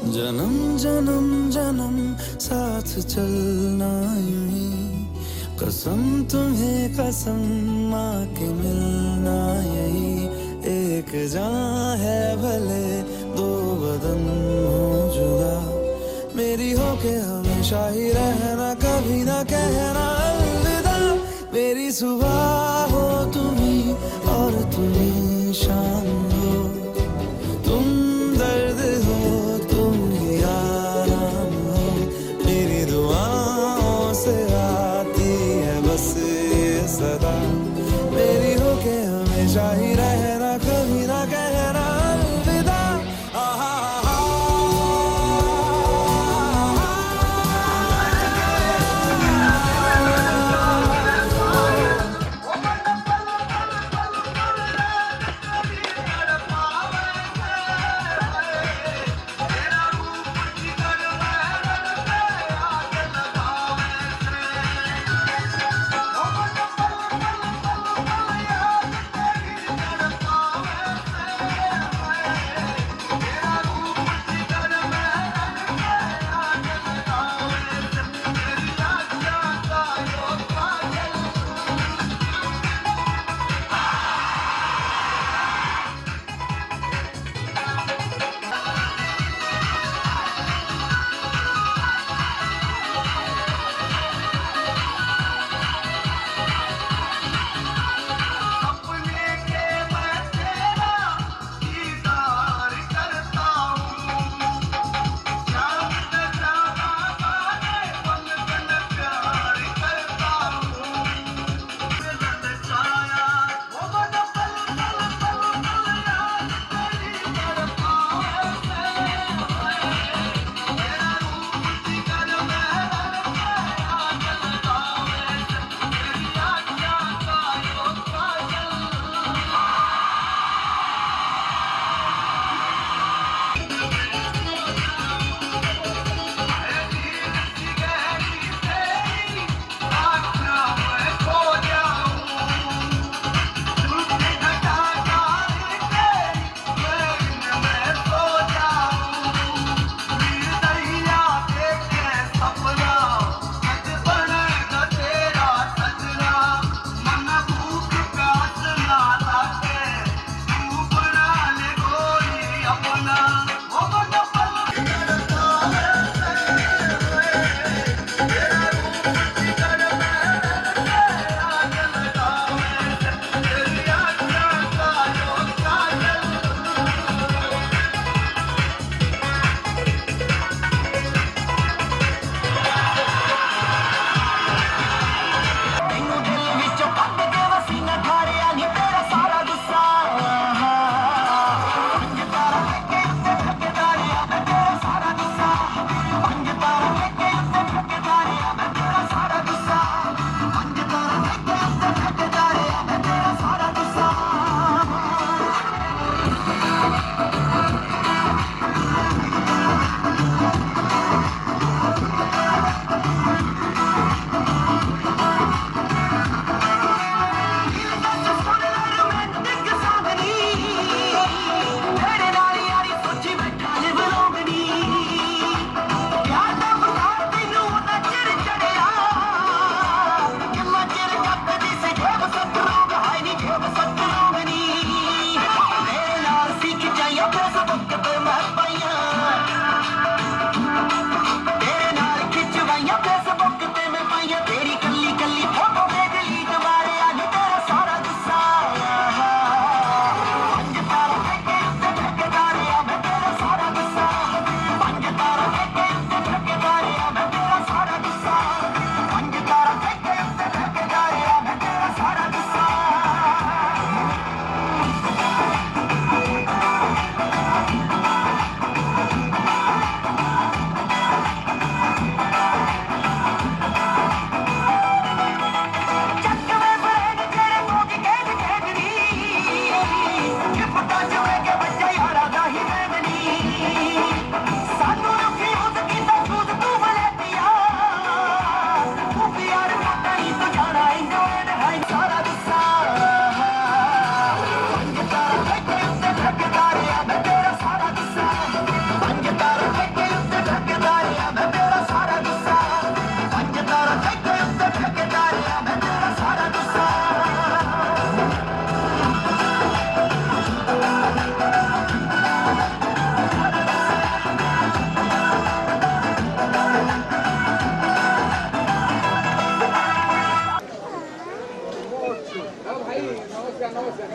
जन्म जन्म जन्म साथ चलना यूं ही, कसम तुम्हें कसम माँ के मिलना यही। एक जान है भले दो बदन हो जुदा, मेरी हो के हमेशा ही रहना, कभी ना कहना अलविदा। मेरी सुबह हो तुम्ही और तुम्ही शाम हो, तुम दर्द हो तुम ही आराम हो। मेरी दुआओं से आती है बस ये सदा, मेरी हो के हमेशा ही रहना, कभी ना कहना अलविदा।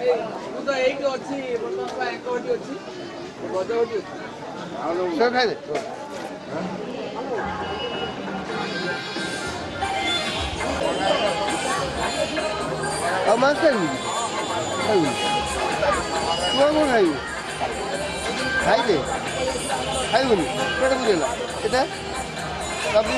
ମୁଁ ତ ଏଇଠି ଅଛି ବର୍ତ୍ତମାନ ଏକଟି ଅଛି ଗଜଗଟି ଅଛି ସେ ଖାଇଦେ ଆଉ ମାଛ ଖାଇବୁ ଖାଇବୁ ତୁ ଆଉ କ'ଣ ଖାଇବୁ ଖାଇଦେ ଖାଇବୁନି ପେଟ ବୁଝେଇଲା ଏଟା ସବୁ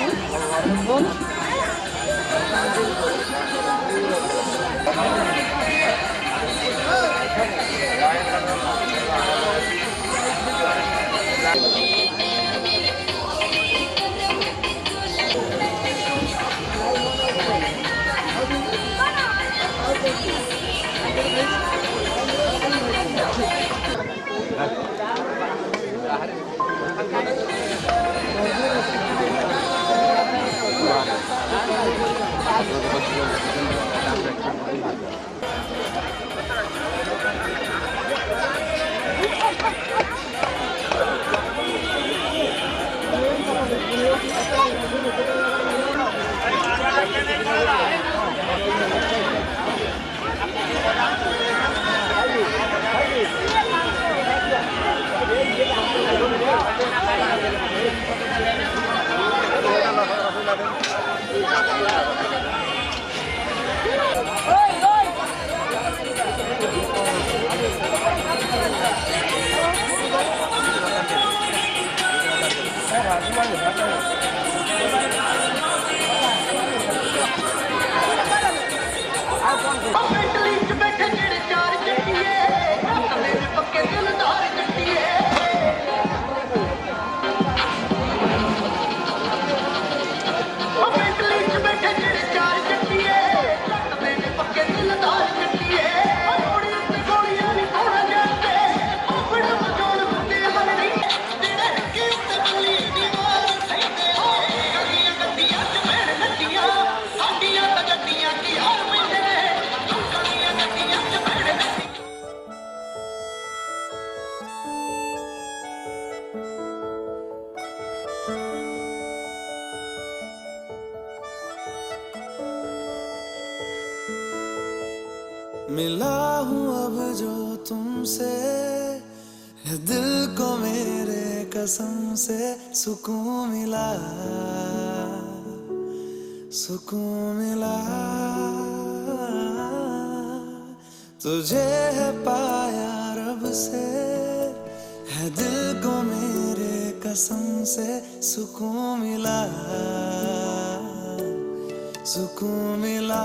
मिला हूँ अब जो तुमसे है दिल को मेरे कसम से सुकून मिला सुकून मिला तुझे है पाया रब से है दिल को मेरे कसम से सुकून मिला सुकून मिला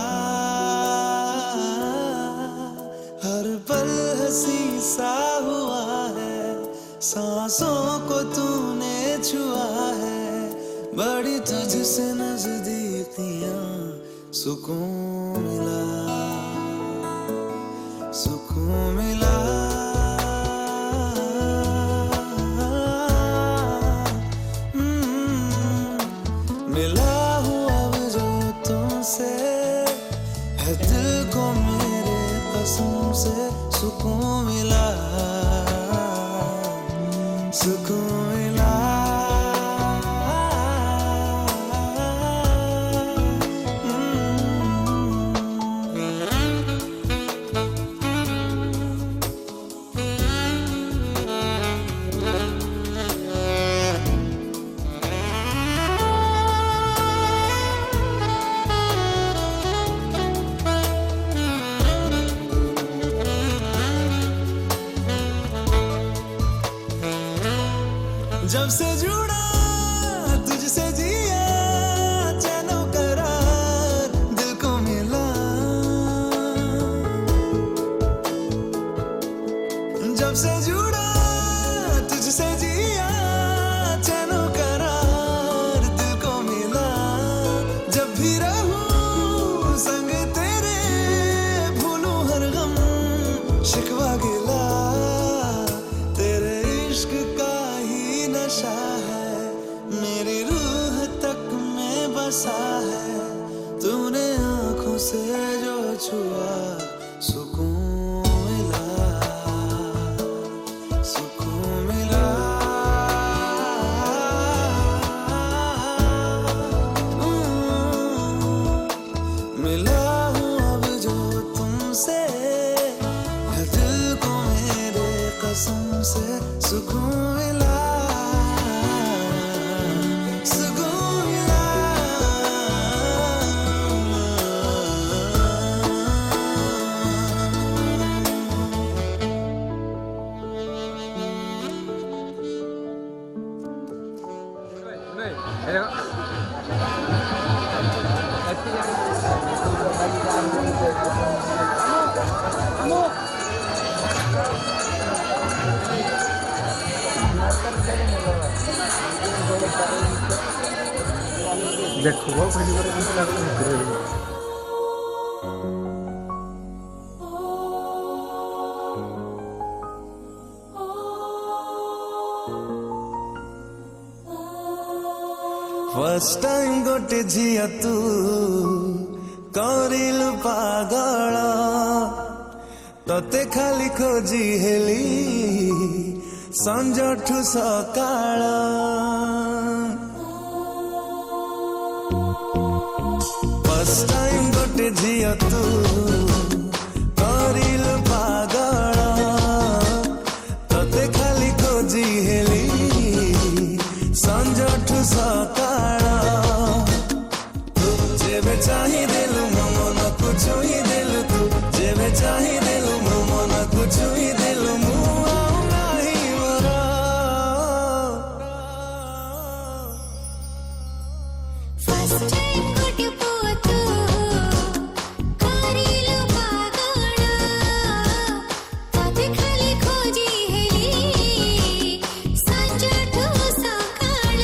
हर पल हंसी सा हुआ है सांसों को तूने छुआ है बड़ी तुझसे नजदीकियां सुकून मिला सुकून मिला मिला हूँ अब जो तुमसे है दिल को मेरे कसम से सुकून मिला सुकून मिला जब से जुड़ा तुझसे जिया चैनो करार दिल को मिला जब से जुड़ा तुझसे जिया चैनो करार दिल को मिला जब भी रहूं संग तेरे भूलूं हर गम शिकवा गिला तेरे इश्क का ही नशा है देखो खड़ी कर कुछ लागत फर्स्ट टाइम गोटे झिया तू करिलु पागल तते खाली खोजी हेली संजठु सकाळ फर्स्ट टाइम गोटे झिया तू करिलु पागल तते खाली खोजी हेली संजठु सकाळ जेबे चाही देलु मो मन को छुई देलु तू जेबे चाही देलु मो मन को छुई देलु मु आउ नाही मोर फर्स्ट टाइम गोटे पुआ तू करिलु पागल तते खाली खोजी हेली संजठु सकाळ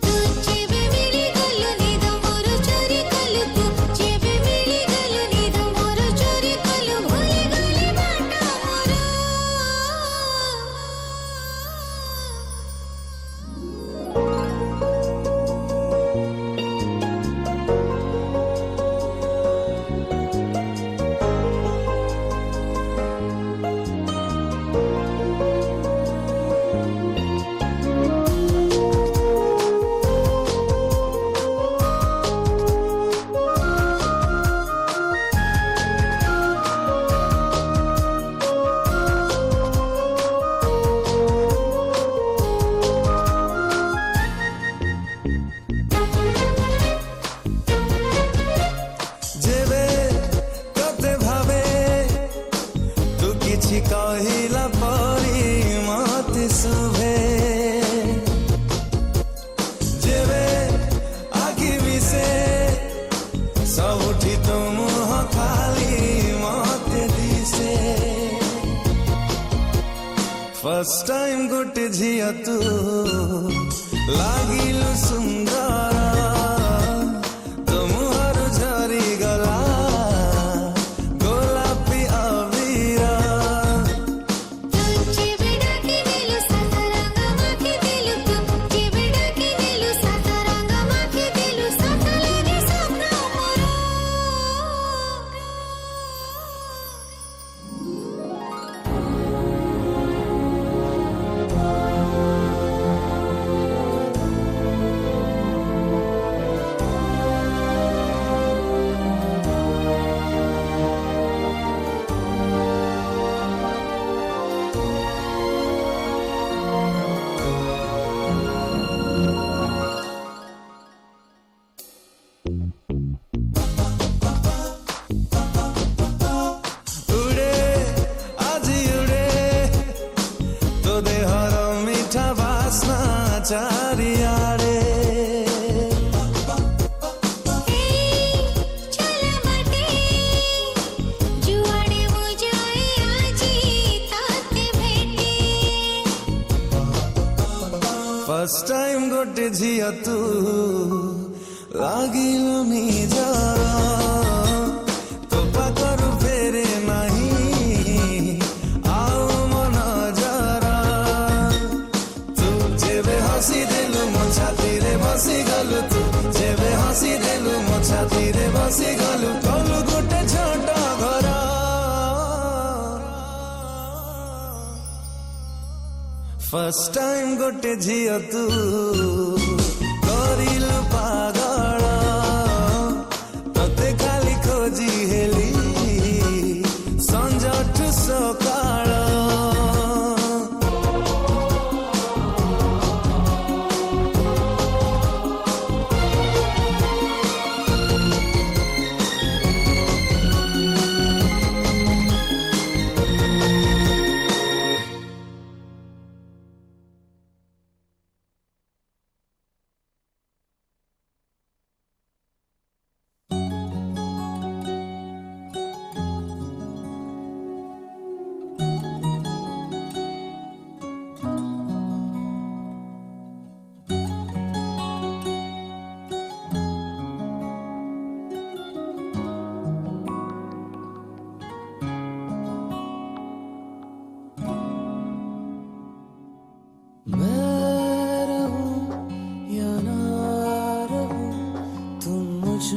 तू जेबे मिली गलु निद मोर चोरी कलु तू जेबे मिली गलु निद मोर चोरी कलु भूली गली बाटा मोर जेबे तते भावे तू किछि कहिला परी मते सुभे जेबे आखि मिसे सबुठी तो मुह खाली मते दिसे फर्स्ट टाइम गोटे झिया तू लागिलु सुंदर तुमहर झरी गला गोलापी अबीर तू जेबे डाकी देलु सातारंग माखी देलु तू जेबे डाकी देलु सातारंग माखी देलु सातालागी स्वप्न मोर उड़े আজি उड़े तो देहर मीठा बासना चारियाड़े चला माटे जुआड़े मु जाए आजी ताते भेटे फर्स्ट टाइम गोटे झिया तू लागिलु निजर तो पाखरु फेरे नाही आउ मन जरा तू जेबे हसी देलु मो छाती रे बसी गलु तू जेबे हसी देलु मो छाती रे बसी गलु कलु गोटे छोट घर फर्स्ट टाइम गोटे झिया तू करिलु पागल तते खाली खोजी हेली संजठु सकाळ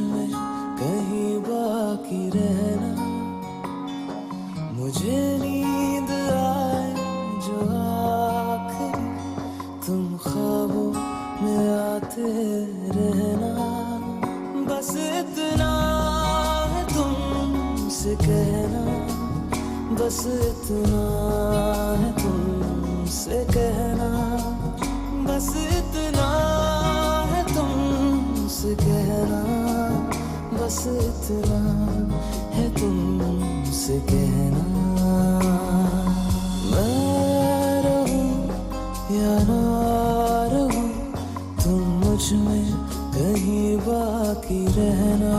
में कहीं बाकी रहना, मुझे नींद आए जो आखिर तुम ख्वाबों में आते रहना। बस इतना है तुमसे कहना, बस इतना है तुमसे कहना, बस इतना है तुमसे कहना, बस इतना है तुमसे कहना। मैं रहूं या ना रहूं, तुम मुझ में कहीं बाकी रहना।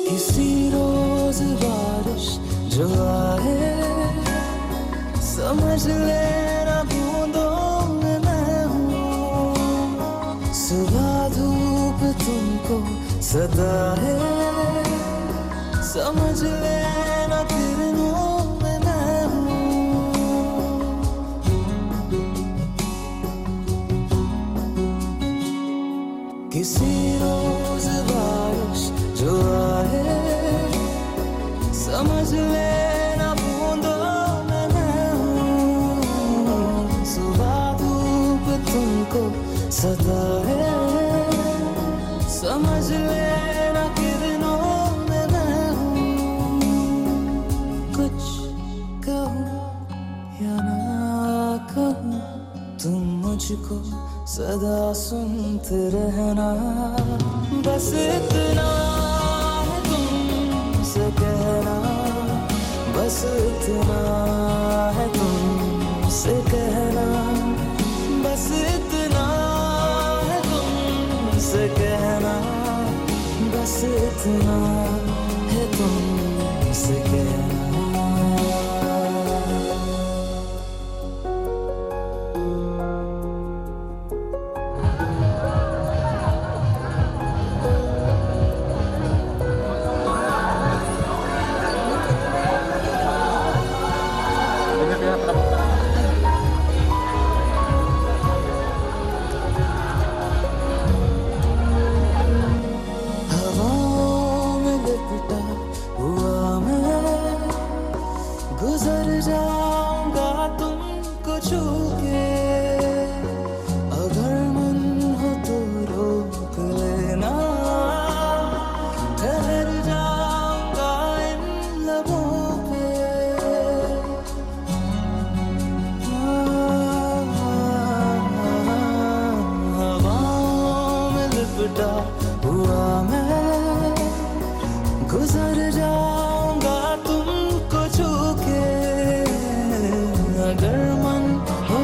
किसी रोज बारिश जो आए, समझ लेना बूंदों में मैं हूँ। सुबह धूप तुमको सदा है, समझ लेना किरणों में मैं हूँ। किसी रोज बारिश जो आए, समझ लेना बूंदों में मैं हूँ। सुबह धूप तुमको सदा है, समझ लेना किरणों में मैं हूँ। कुछ कहूँ या ना कहूँ, तुम मुझको सदा सुनते रहना। बस इतना है तुमसे कहना, बस इतना है तुमसे कहना, बस इतना है तुमसे कहना, बस इतना है तुमसे कहना। हवाओं में लिपटा हुआ मैं, गुजर जाऊंगा तुमको छू के। अगर मन हो तो रोक लेना, ठहर जाऊंगा इन लबों पे। हवाओं में लिपटा हुआ मैं, गुजर जाऊंगा तुमको छू के। अगर मन हो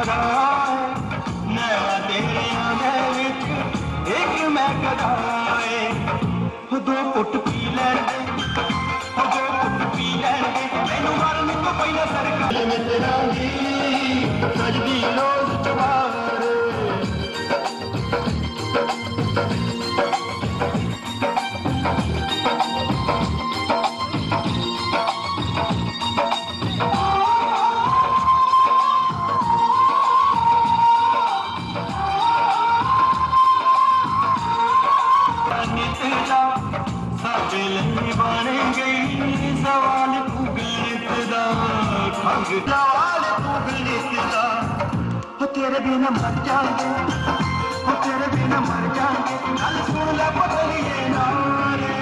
गदा नैना तेरिया दे विच एक मैं गदा दो पुट पी लैण दे दो पुट पी लैण दे मैनू मारन तो पहला सरकार मित्रा दी सजदी रोज चवार बन गई सवाल तू गणित दा सवाल तू गणित दा तेरे बिना मर जाएंगे तेरे बिना मर जाएंगे गल सुन ले बदलिए नारे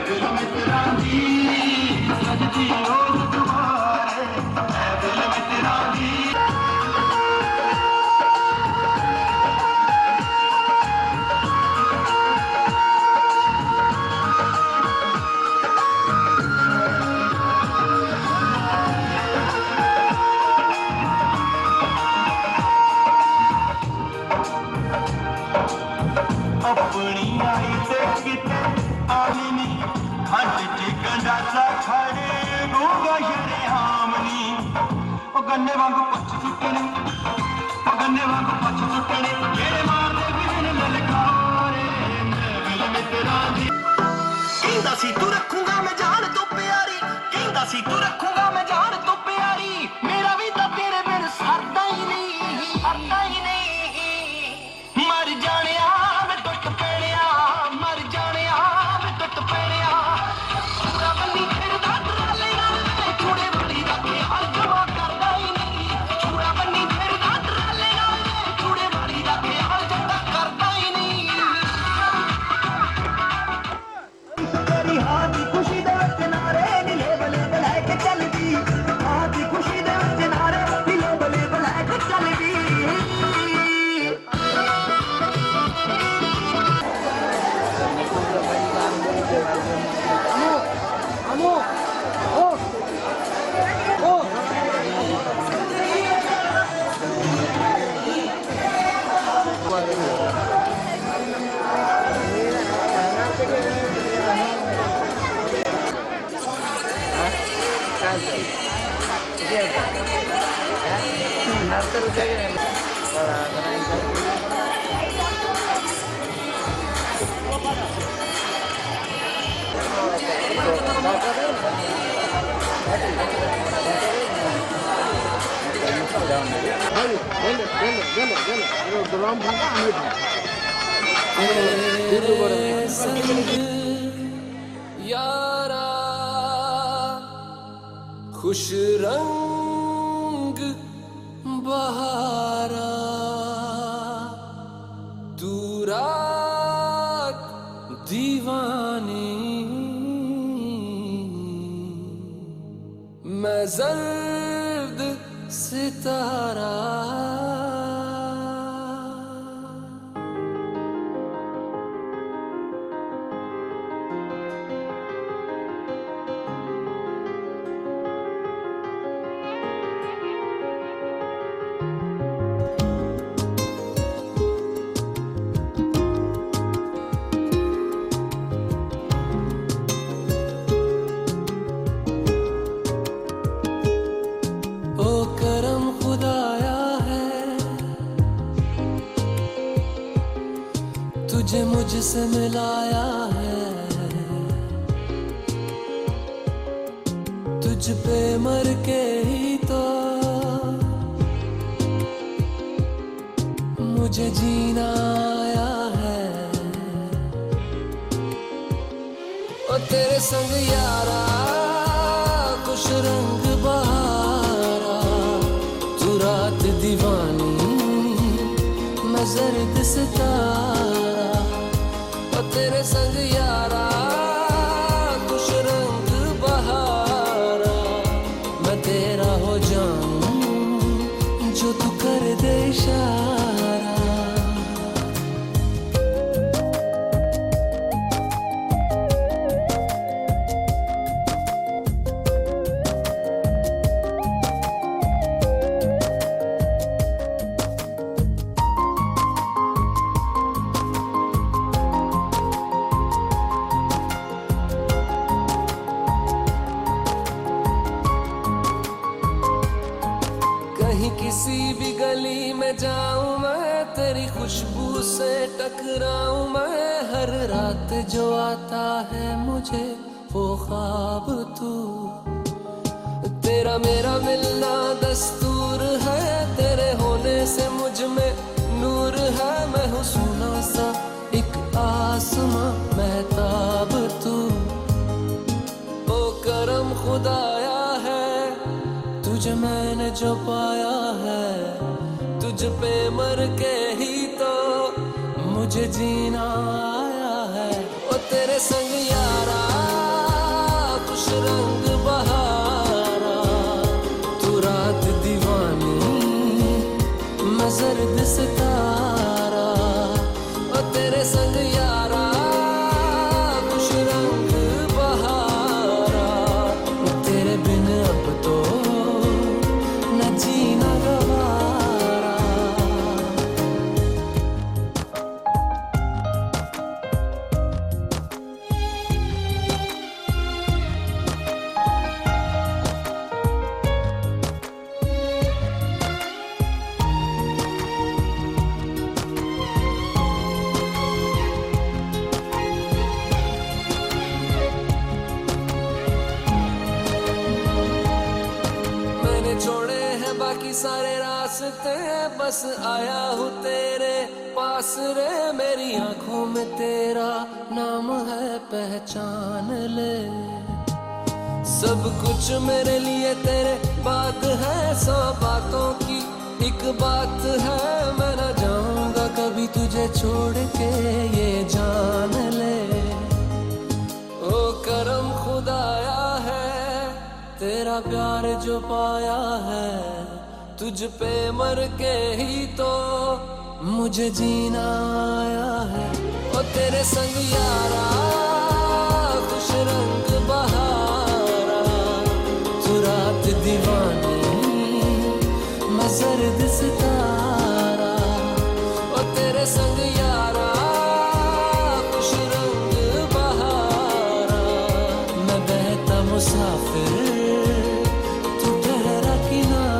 दिल मित्रा दी सजदी रोज तुम्हारे दिल मित्रा दी अपनी आई ते किते आली नी हट च गंडासा खड़े गोगा शरे हामनी ओ गन्ने वांगू पछ सुटने ओ गन्ने वांगू पछ सुटने जेड़े मारदे बिन ललकारे दिल मित्रा दी कहंदा सी तू रखूंगा मैं जान तो प्यारी कहंदा सी तू रखूंगा मैं जान तो प्यारी मेरा भी तां तेरे बिन सरदा ही नहीं मर जाने यारा खुश रंग बहारा तू रात दीवानी मैं जर्द सितारा तुझे मुझसे मिलाया है तुझ पे मर के ही तो मुझे जीना आया है और तेरे संग यारा खुश रंग बहारा तू रात दीवानी मैं जर्द सितारा तेरे संग यारा खुश रंग बहारा मैं तेरा हो जाऊं जो तू कर दे इशारा कहीं किसी भी गली में जाऊं मैं, तेरी खुशबू से टकराऊं मैं। हर रात जो आता है मुझे वो ख्वाब तू, तेरा मेरा मिलना दस्तूर है। तेरे होने से मुझ में नूर है। मैं हूँ सोना सा एक आसमां महताब तू। ओ करम खुदाया है तुझे मैंने जो पाया है, तुझ पे मर के ही तो मुझे जीना आया है। ओ तेरे संग यारा खुश रंग बहारा, तू रात दीवानी मैं जर्द सितारा। ओ तेरे संग यारा खुश रंग बहारा, तेरे बिन अब तो न जीना गवारा। मैंने छोड़े हैं बाकी सारे रास्ते, बस आया हूँ तेरे पास रे। मेरी आंखों में तेरा नाम है पहचान ले। सब कुछ मेरे लिए तेरे बात है, 100 बातों की एक बात है। मैं न जाऊंगा कभी तुझे छोड़ के ये जान ले। ओ करम खुदाया है तेरा प्यार जो पाया है, तुझ पे मर के ही तो मुझे जीना आया है। ओ तेरे संग यारा खुश रंग बहारा, तू रात दीवानी मैं जर्द सितारा। ओ तेरे संग यारा खुश रंग बहारा, मैं बहता मुसाफिर तू ठहरा किनारा।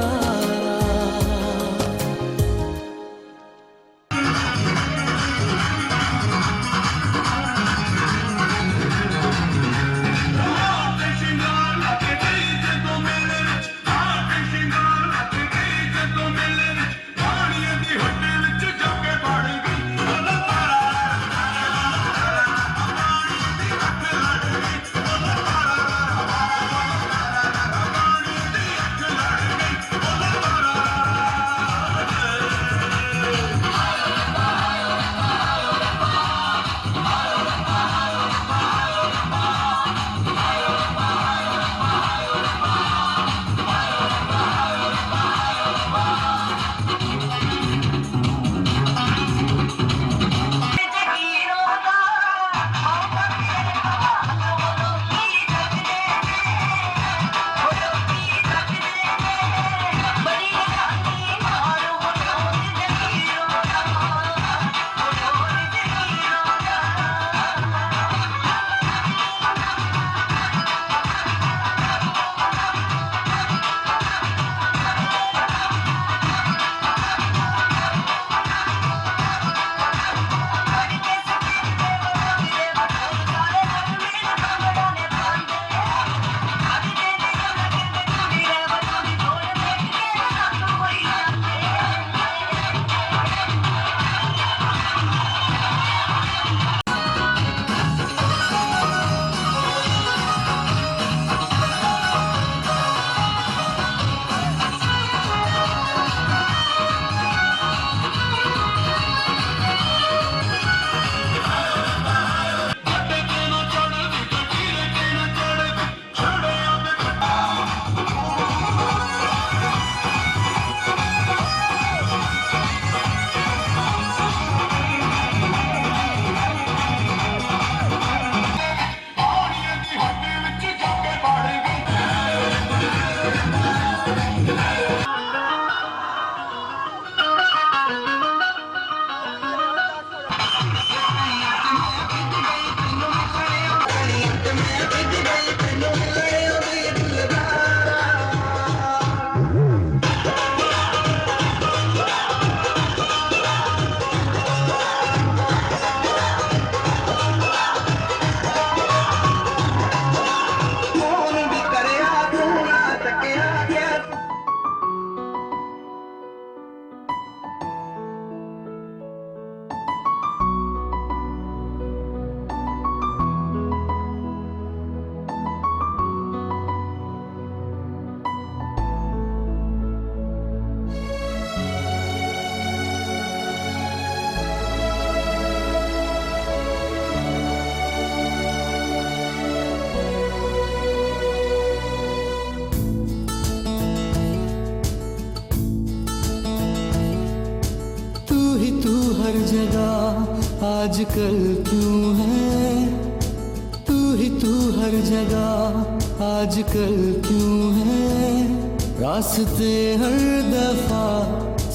हर जगह आजकल क्यों है, तू ही तू हर जगह आजकल क्यों है, रास्ते हर दफा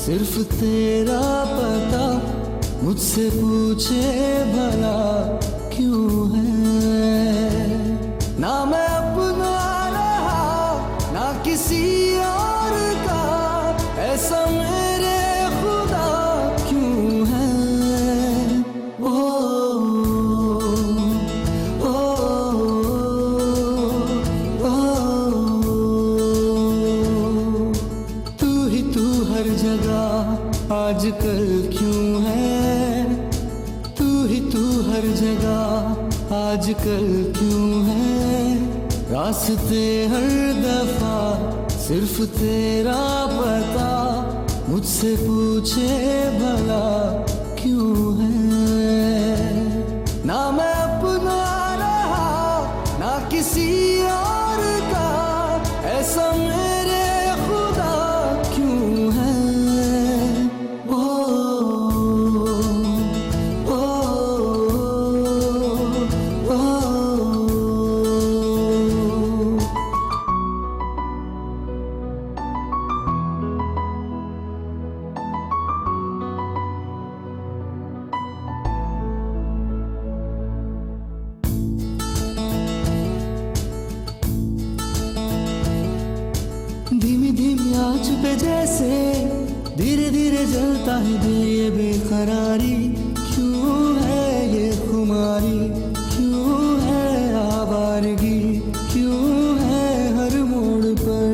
सिर्फ तेरा पता, मुझसे पूछे भला क्यों है। ना मैं अपना रहा ना किसी और का, ऐसा मेरे खुदा क्यों है। ओ ओ ओ तू ही तू हर जगह आजकल क्यों है, तू ही तू हर जगह आजकल क्यों है, रास्ते हर दफा सिर्फ तेरा पता, मुझसे पूछे भला क्यों है। ना मैं अपना रहा ना किसी और का, ऐसा मेरे खुदा क्यों है। ओ ओ ओ धीमी धीमी आँच पे जैसे धीरे धीरे जलता है दिल, ये बेकरारी क्यों है, ये खुमारी क्यों है, आवारगी क्यों है हर मोड़ पर।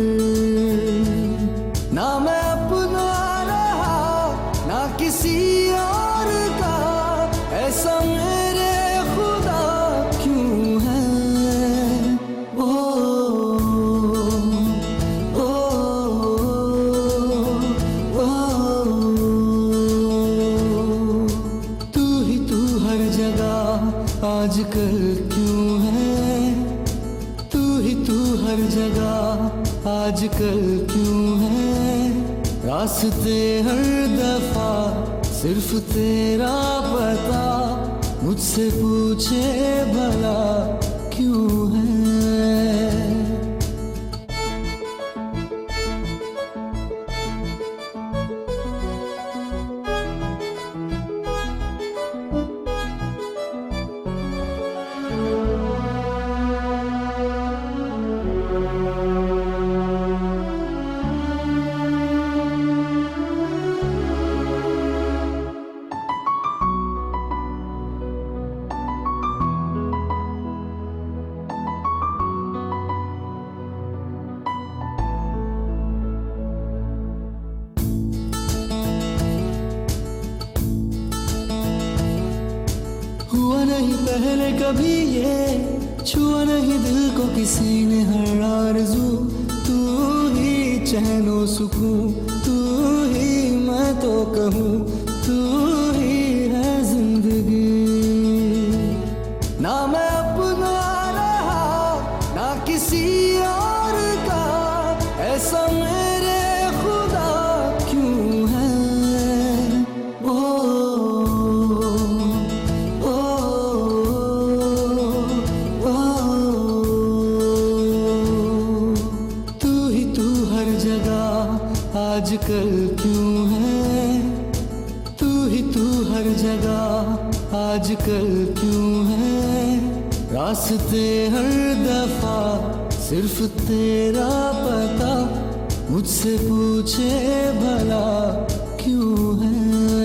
ना मैं अपना रहा ना किसी और का, ऐसा मेरे खुदा क्यों है। ओ आजकल क्यों है, तू ही तू हर जगह आजकल क्यों है, रास्ते हर दफा सिर्फ तेरा पता, मुझसे पूछे भला क्यों है। हुआ नहीं पहले कभी ये, छुआ नहीं दिल को किसी ने हर आरज़ू, तू ही चैनो सुकून, तू ही मैं तो कहूँ, तू ही है जिंदगी। ना मैं अपना रहा ना किसी और का, ऐसा मेरे खुदा क्यों है। ओ आजकल क्यों है, तू ही तू हर जगह आजकल क्यों है, रास्ते हर दफा सिर्फ तेरा पता, मुझसे पूछे भला क्यों है।